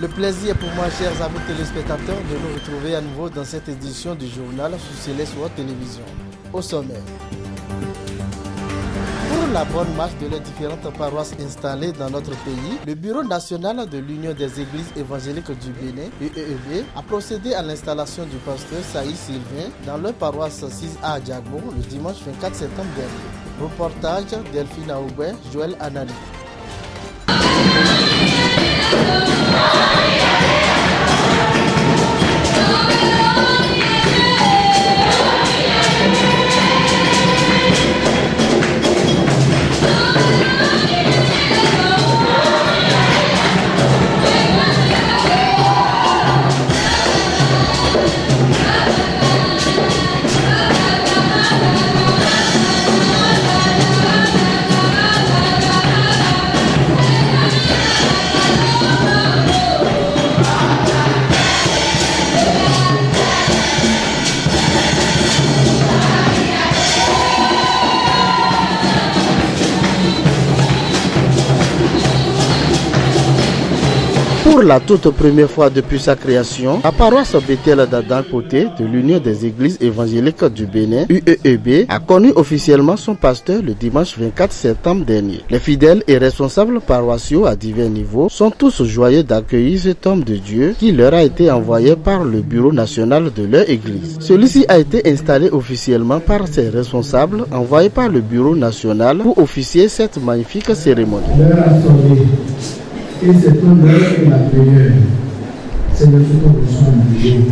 Le plaisir pour moi, chers amis téléspectateurs, de nous retrouver à nouveau dans cette édition du journal sur Céleste World Télévision. Au sommaire. Pour la bonne marche de les différentes paroisses installées dans notre pays, le Bureau national de l'Union des Églises évangéliques du Bénin, UEEB, a procédé à l'installation du pasteur Saïd Sylvain dans leur paroisse 6A à Diagmo le dimanche 24 septembre dernier. Reportage Delphine Aoubé, Joël Anani. Pour la toute première fois depuis sa création, la paroisse Bethel d'Adan-Côté de l'Union des Églises évangéliques du Bénin, UEEB, a connu officiellement son pasteur le dimanche 24 septembre dernier. Les fidèles et responsables paroissiaux à divers niveaux sont tous joyeux d'accueillir cet homme de Dieu qui leur a été envoyé par le bureau national de leur église. Celui-ci a été installé officiellement par ses responsables envoyés par le bureau national pour officier cette magnifique cérémonie. Et c'est un heure et la prière. C'est le fait qu'on reçoit le Dieu.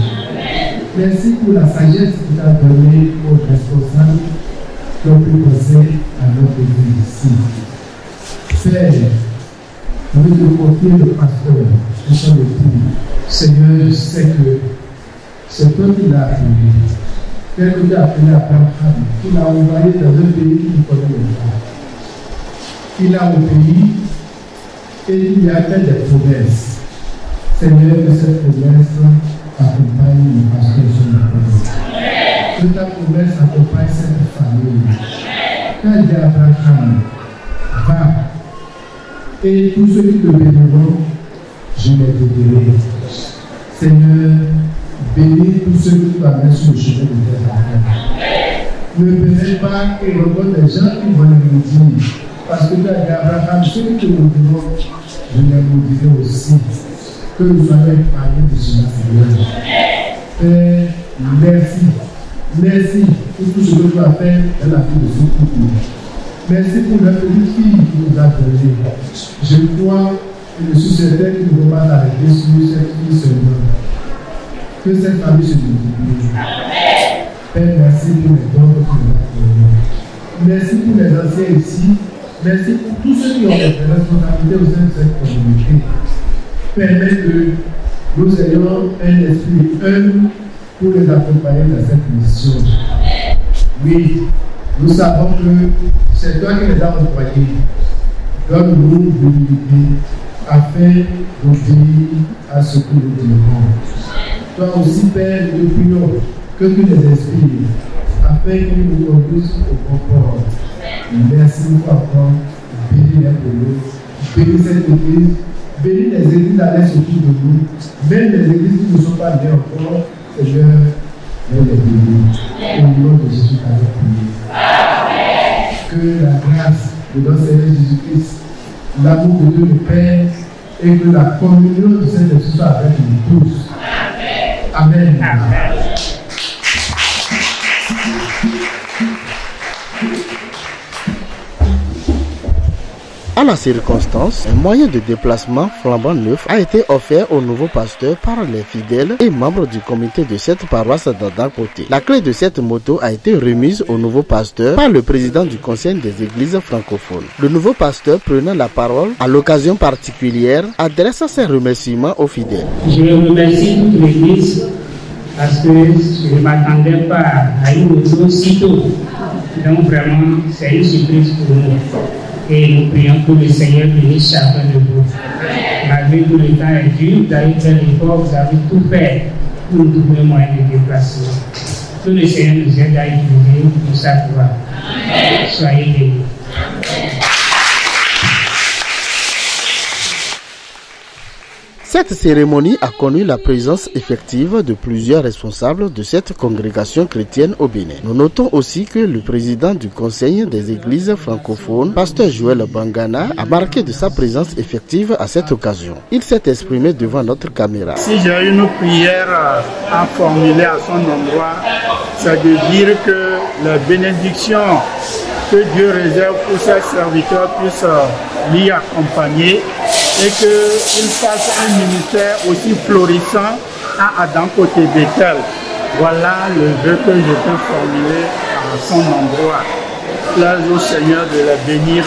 Merci pour la sagesse que tu as donnée aux responsables qui ont pu penser à notre église ici. Père, je veux te confier le pasteur et son époux. Seigneur, je sais que c'est toi qui l'as appelé. Tel que tu as appelé Abraham, tu l'as envoyé dans un pays qui ne connaît pas. Il a obéi. Et il y a fait des promesses. Seigneur, que cette promesse accompagne le pasteur sur la promesse. Que ta promesse accompagne cette famille. Quand il dit à Abraham, va. Et tous ceux qui te béniront, je les bénirai. Seigneur, bénis tous ceux que tu vas mettre sur le chemin de tes enfants. Ne bénis pas et rencontre des gens qui vont les maudire. Parce que tu as dit à Abraham, ceux qui te maudiront, je les maudirai aussi. Que nous soyons épargnés de cela, Seigneur. Père, merci. Merci pour tout ce que tu as fait dans la vie de ce couple. Merci pour la petite fille qui nous a donné. Je crois et je suis certain qu'il ne va pas s'arrêter sur cette fille seulement. Que cette famille se multiplie. Père, merci pour les dons que tu nous as donnés. Merci pour les anciens ici. Merci pour tous ceux qui ont des responsabilités au sein de cette communauté. Permets que nous ayons un esprit humble pour les accompagner dans cette mission. Oui, nous savons que c'est toi qui les as envoyés. Donne-nous l'humilité afin d'obéir à ce que nous demandons. Toi aussi, Père, nous prions que tu les inspires afin qu'ils nous conduisent au confort. Merci beaucoup encore. Bénis les bolos, bénis cette église, bénis les églises à l'est autour de nous, même les églises qui ne sont pas nées encore, Seigneur, les bénis. Au nom de Jésus, que la grâce de notre Seigneur Jésus-Christ, l'amour de Dieu le Père et que la communion de Saint-Esprit soit avec nous tous. Amen. Amen. À la circonstance, un moyen de déplacement flambant neuf a été offert au nouveau pasteur par les fidèles et membres du comité de cette paroisse d'Adan-Côté. La clé de cette moto a été remise au nouveau pasteur par le président du conseil des églises francophones. Le nouveau pasteur, prenant la parole à l'occasion particulière, adresse ses remerciements aux fidèles. Je remercie toute l'église parce que je ne m'attendais pas à une moto si tôt. Donc vraiment, c'est une surprise pour nous. Et nous prions que le Seigneur bénisse chacun de vous. Malgré tout le temps est dur, vous avez fait l'effort, vous avez tout fait pour nous trouver moyen de déplacement. Que le Seigneur nous aide à utiliser pour sa gloire. Soyez bénis. Cette cérémonie a connu la présence effective de plusieurs responsables de cette congrégation chrétienne au Bénin. Nous notons aussi que le président du Conseil des églises francophones, pasteur Joël Bangana, a marqué de sa présence effective à cette occasion. Il s'est exprimé devant notre caméra. Si j'ai une prière à formuler à son endroit, c'est de dire que la bénédiction que Dieu réserve pour ses serviteurs puisse l'y accompagner et qu'il fasse un ministère aussi florissant à Adam côté Bethel. Voilà le vœu que je peux formuler à son endroit. Plaise au Seigneur de la bénir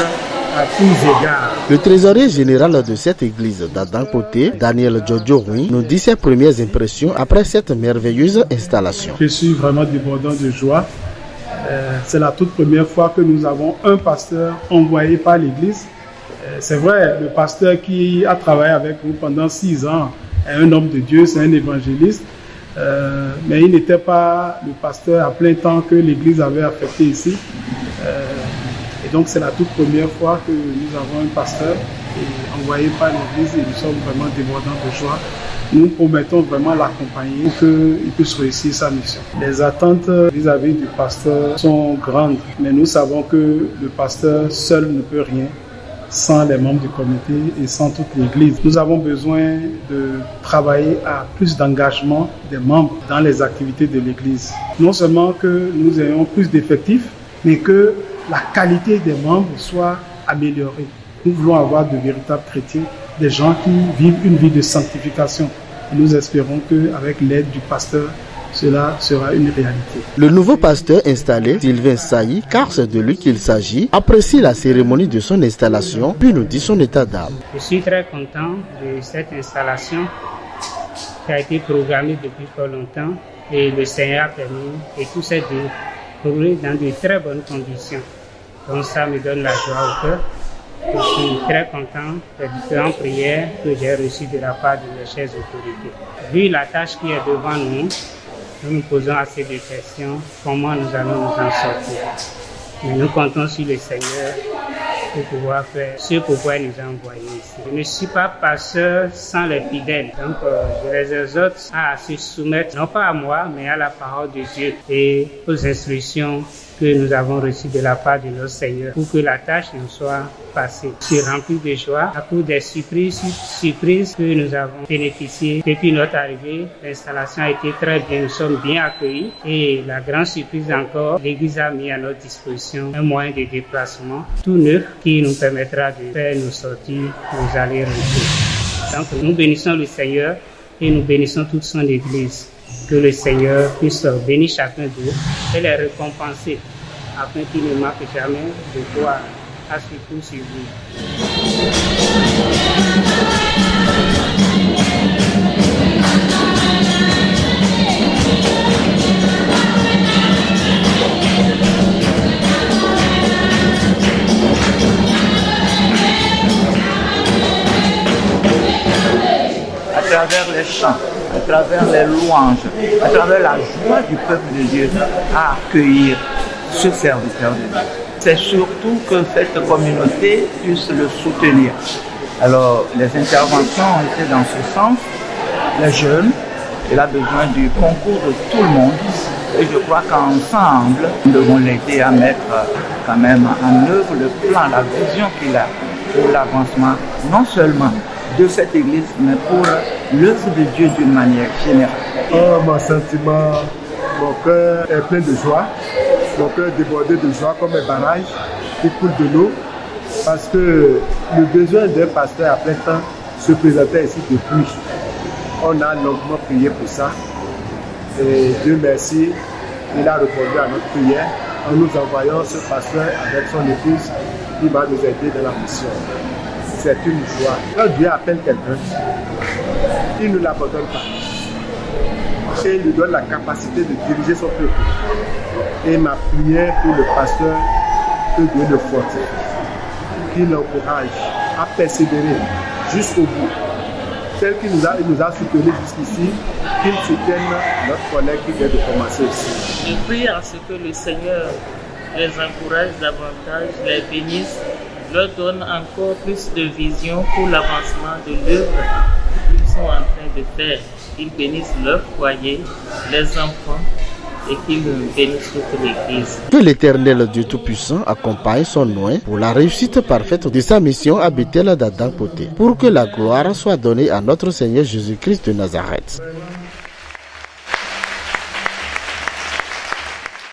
à tous égards. Le trésorier général de cette église d'Adam Poté, Daniel Jojo Rui, nous dit ses premières impressions après cette merveilleuse installation. Je suis vraiment débordant de joie. C'est la toute première fois que nous avons un pasteur envoyé par l'église. C'est vrai, le pasteur qui a travaillé avec nous pendant 6 ans est un homme de Dieu, c'est un évangéliste. Mais il n'était pas le pasteur à plein temps que l'église avait affecté ici. Et donc c'est la toute première fois que nous avons un pasteur envoyé par l'église et nous sommes vraiment débordants de joie. Nous promettons vraiment l'accompagner pour qu'il puisse réussir sa mission. Les attentes vis-à-vis du pasteur sont grandes, mais nous savons que le pasteur seul ne peut rien sans les membres du comité et sans toute l'église. Nous avons besoin de travailler à plus d'engagement des membres dans les activités de l'église. Non seulement que nous ayons plus d'effectifs, mais que la qualité des membres soit améliorée. Nous voulons avoir de véritables chrétiens, des gens qui vivent une vie de sanctification. Et nous espérons qu'avec l'aide du pasteur, cela sera une réalité. Le nouveau pasteur installé, Sylvain Saï, car c'est de lui qu'il s'agit, apprécie la cérémonie de son installation, puis nous dit son état d'âme. Je suis très content de cette installation qui a été programmée depuis fort longtemps et le Seigneur a permis et tout s'est déroulé dans de très bonnes conditions. Donc ça me donne la joie au cœur. Je suis très content des différentes prières que j'ai reçues de la part de mes chères autorités. Vu la tâche qui est devant nous, nous nous posons assez de questions, comment nous allons nous en sortir. Mais nous comptons sur le Seigneur pour pouvoir faire ce pourquoi il nous a envoyés ici. Je ne suis pas pasteur sans les fidèles, donc je les exhorte à se soumettre, non pas à moi, mais à la parole de Dieu et aux instructions que nous avons reçues de la part de notre Seigneur pour que la tâche nous soit passée. Je suis rempli de joie à cause des surprises que nous avons bénéficiées depuis notre arrivée. L'installation a été très bien, nous sommes bien accueillis et la grande surprise encore, l'Église a mis à notre disposition un moyen de déplacement tout neuf qui nous permettra de faire nos sorties, nos allers-retours. Donc nous bénissons le Seigneur et nous bénissons toute son Église. Que le Seigneur puisse bénir chacun d'eux et les récompenser afin qu'ils ne manquent jamais de gloire à ce coup sur vous. À travers les chants, à travers les louanges, à travers la joie du peuple de Dieu à accueillir ce serviteur de Dieu. C'est surtout que cette communauté puisse le soutenir. Alors, les interventions ont été dans ce sens. Les jeunes, il a besoin du concours de tout le monde. Et je crois qu'ensemble, nous devons l'aider à mettre quand même en œuvre le plan, la vision qu'il a pour l'avancement, non seulement de cette église, mais pour l'œuvre de Dieu d'une manière générale. Oh, mon sentiment, mon cœur est plein de joie, mon cœur débordé de joie comme un barrage qui coule de l'eau, parce que le besoin d'un pasteur à plein temps se présentait ici depuis. On a longuement prié pour ça, et Dieu merci, il a répondu à notre prière en nous envoyant ce pasteur avec son épouse qui va nous aider dans la mission. C'est une joie. Quand Dieu appelle quelqu'un, il ne l'abandonne pas. Et il lui donne la capacité de diriger son peuple. Et ma prière pour le pasteur, que Dieu le fortifie, qu'il l'encourage à persévérer jusqu'au bout. Tel qu'il nous a soutenus jusqu'ici, qu'il soutienne notre collègue qui vient de commencer aussi. Je prie à ce que le Seigneur les encourage davantage, les bénisse, leur donne encore plus de vision pour l'avancement de l'œuvre qu'ils sont de faire. Qu'il bénisse leur foyer, les enfants, et qu'il bénisse toute l'Église. Que l'Éternel Dieu Tout-Puissant accompagne son oint pour la réussite parfaite de sa mission à Bethel d'Adam Poté, pour que la gloire soit donnée à notre Seigneur Jésus-Christ de Nazareth.